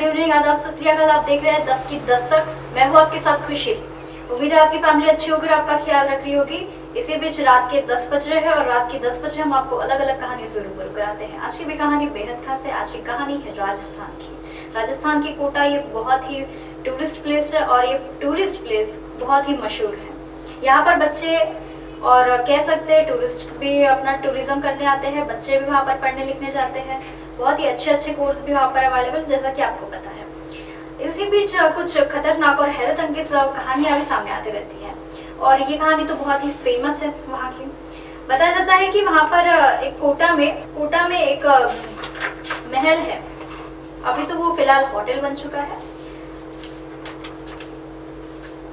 Good evening, आदाब, सत श्री अकाल। आप देख रहे हैं 10 की दस्तक। मैं हूँ आपके साथ खुशी। उम्मीद है आपकी फैमिली अच्छी होगी और आपका ख्याल रख रही होगी। इसी बीच रात के 10 बज रहे हैं और रात के 10 बजे हम आपको अलग अलग कहानी से रूबरू कराते हैं। आज की भी कहानी बेहद खास है। आज की कहानी है राजस्थान की। राजस्थान की कोटा ये बहुत ही टूरिस्ट प्लेस है और ये टूरिस्ट प्लेस बहुत ही मशहूर है। यहाँ पर बच्चे और कह सकते हैं टूरिस्ट भी अपना टूरिज्म करने आते हैं, बच्चे भी वहाँ पर पढ़ने लिखने जाते हैं। बहुत ही अच्छे अच्छे कोर्स भी वहाँ पर अवेलेबल, जैसा कि आपको पता है। इसी बीच कुछ खतरनाक और हैरत अंकित कहानियां भी सामने आती रहती हैं और ये कहानी तो बहुत ही फेमस है वहाँ की। बताया जाता है कि वहाँ पर एक कोटा में एक महल है। अभी तो वो फिलहाल होटल बन चुका है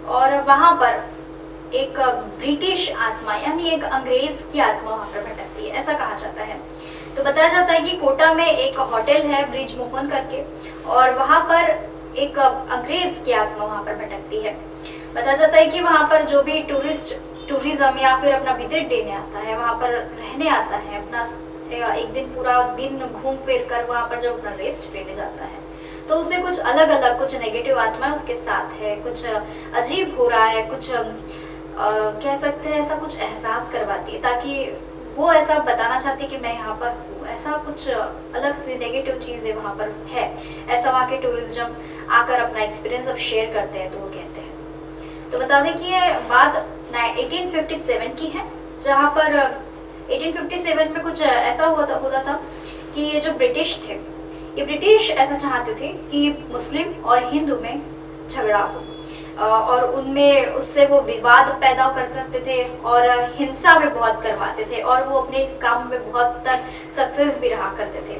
और वहाँ पर एक ब्रिटिश आत्मा यानी एक अंग्रेज की आत्मा वहाँ पर भटकती है, ऐसा कहा जाता है। तो बताया जाता है कि कोटा में एक होटल है ब्रिज मोहन करके और वहाँ पर एक अंग्रेज की आत्मा वहाँ पर भटकती है। बताया जाता है कि वहाँ पर जो भी टूरिज्म या फिर अपना विजिट देने आता है, वहाँ पर रहने आता है, अपना एक दिन पूरा दिन घूम फिर कर वहाँ पर जब अपना रेस्ट लेने जाता है तो उसे कुछ अलग अलग कुछ नेगेटिव आत्मा उसके साथ है, कुछ अजीब हो रहा है, कुछ कह सकते हैं ऐसा कुछ एहसास करवाती है ताकि वो ऐसा बताना चाहती है कि मैं यहाँ पर हूँ। ऐसा कुछ अलग सी नेगेटिव चीज़ें वहाँ पर है, ऐसा वहाँ के टूरिज्म आकर अपना एक्सपीरियंस अब शेयर करते हैं तो वो कहते हैं। तो बता दें कि ये बात 1857 की है, जहाँ पर 1857 में कुछ ऐसा होता था कि ये जो ब्रिटिश थे, ये ब्रिटिश ऐसा चाहते थे कि मुस्लिम और हिंदू में झगड़ा हो और उनमें उससे वो विवाद पैदा कर सकते थे और हिंसा भी बहुत करवाते थे और वो अपने काम में बहुत तक सक्सेस भी रहा करते थे।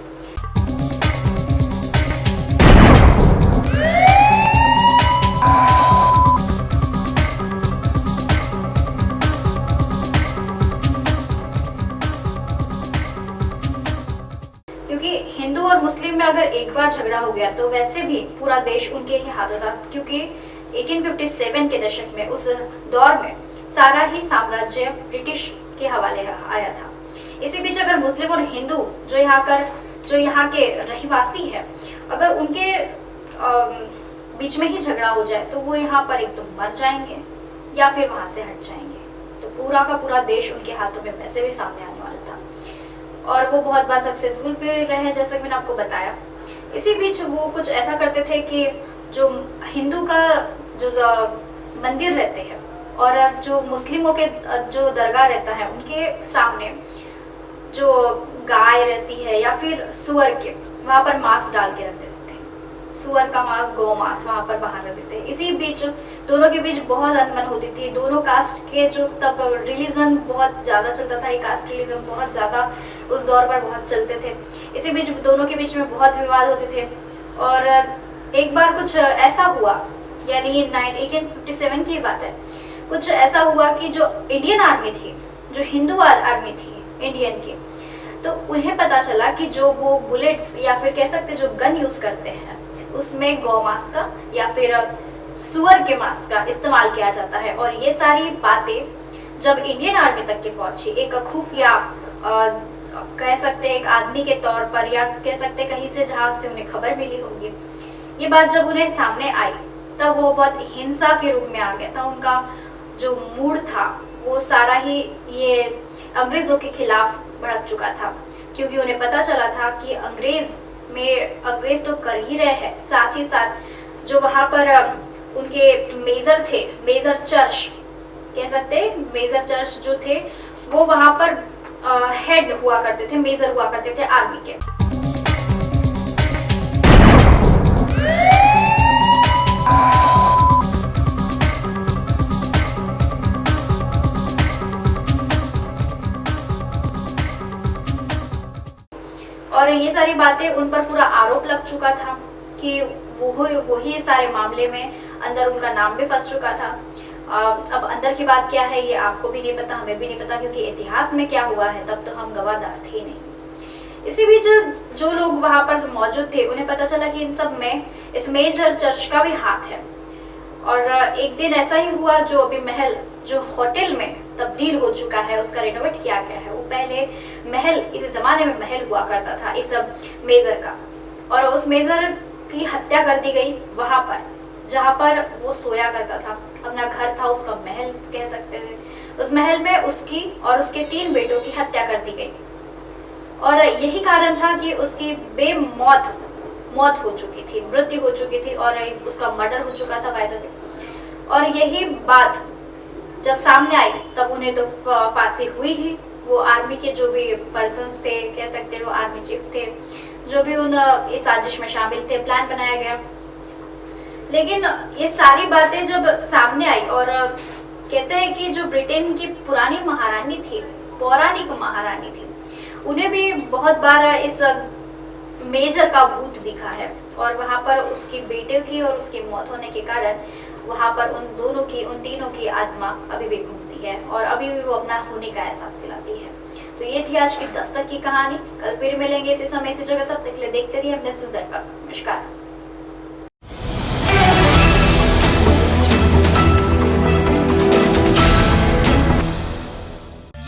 क्योंकि हिंदू और मुस्लिम में अगर एक बार झगड़ा हो गया तो वैसे भी पूरा देश उनके ही हाथों था, क्योंकि 1857 के दशक में उस दौर में सारा ही साम्राज्य ब्रिटिश के हवाले आया था। इसी बीच अगर मुस्लिम और हिंदू जो यहाँ के रहवासी है, अगर उनके बीच में ही झगड़ा हो जाए तो वो यहाँ पर एक तो मर जाएंगे या फिर वहां से हट जाएंगे। तो पूरा का पूरा देश उनके हाथों में वैसे भी सामने आने वाला था और वो बहुत बार सक्सेसफुल भी रहे, जैसा कि मैंने आपको बताया। इसी बीच वो कुछ ऐसा करते थे कि जो हिंदू का जो मंदिर रहते हैं और जो मुस्लिमों के जो दरगाह रहता है, उनके सामने जो गाय रहती है या फिर सुअर के वहाँ पर मांस डाल के रख देते थे। सुअर का मांस, गौ मांस वहाँ पर बाहर रख देते हैं। इसी बीच दोनों के बीच बहुत अनबन होती थी। दोनों कास्ट के जो तब रिलीजन बहुत ज़्यादा चलता था, ये कास्ट रिलीजन बहुत ज़्यादा उस दौर पर बहुत चलते थे। इसी बीच दोनों के बीच में बहुत विवाद होते थे और एक बार कुछ ऐसा हुआ, यानी ये 1857 की बात है, कुछ ऐसा हुआ कि जो इंडियन आर्मी थी, जो हिंदू आर्मी थी इंडियन की, तो उन्हें पता चला कि जो वो बुलेट्स या फिर कह सकते जो गन यूज करते हैं उसमें गौ मांस का या फिर सुअर के मांस का इस्तेमाल किया जाता है। और ये सारी बातें जब इंडियन आर्मी तक के पहुंची, एक खुफिया कह सकते एक आदमी के तौर पर या कह सकते कहीं से जहाँ से उन्हें खबर मिली होगी, ये बात जब उन्हें सामने आई तब वो बहुत हिंसा के रूप में आ गया था। उनका जो मूड था वो सारा ही ये अंग्रेजों के खिलाफ भड़क चुका था, क्योंकि उन्हें पता चला था कि अंग्रेज तो कर ही रहे हैं, साथ ही साथ जो वहाँ पर उनके मेजर थे, मेजर चर्च कह सकते, मेजर चर्च जो थे वो वहाँ पर हेड हुआ करते थे, मेजर हुआ करते थे आर्मी के। और ये सारी बातें उन पर पूरा आरोप लग चुका था कि वही सारे मामले में अंदर उनका नाम भी फंस चुका था। अब अंदर की बात क्या है ये आपको भी नहीं पता, हमें भी नहीं पता, क्योंकि इतिहास में क्या हुआ है तब तो हम गवाहदार थे नहीं। इसी बीच जो लोग वहाँ पर मौजूद थे उन्हें पता चला कि इन सब में इस मेजर चर्च का भी हाथ है। और एक दिन ऐसा ही हुआ, जो अभी महल जो होटल में तब्दील हो चुका है, उसका रिनोवेट किया गया है, वो पहले महल, इस जमाने में महल हुआ करता था इस मेजर का, और उस मेजर की हत्या कर दी गई वहां पर, जहां पर वो सोया करता था। अपना घर था, उसका महल कह सकते थे। उस महल में उसकी और उसके 3 बेटों की हत्या कर दी गई और यही कारण था कि उसकी मौत हो चुकी थी, मृत्यु हो चुकी थी और उसका मर्डर हो चुका था बाय द वे। और यही बात जब सामने आई तब उन्हें तो फांसी हुई ही। वो आर्मी के जो भी पर्सन्स थे, कह सकते हैं वो आर्मी चीफ थे, जो भी उन इस साजिश में शामिल थे, प्लान बनाया गया। लेकिन ये सारी बातें जब सामने आई और कहते हैं कि जो ब्रिटेन की पुरानी महारानी थी, पौराणिक महारानी थी, उन्हें भी बहुत बार इस मेजर का भूत दिखा है और वहां पर उसकी बेटे की और उसकी मौत होने के कारण वहां पर उन तीनों की आत्मा अभी भी घूमती है और अभी भी वो अपना होने का एहसास दिलाती है। तो ये थी आज की दस्तक की कहानी। कल फिर मिलेंगे इसी समय इसी जगह, तब तक के लिए देखते रहिए अपने सुलझट पर। नमस्कार।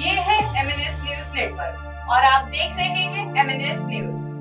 ये है MNS न्यूज नेटवर्क और आप देख रहे हैं MNS न्यूज।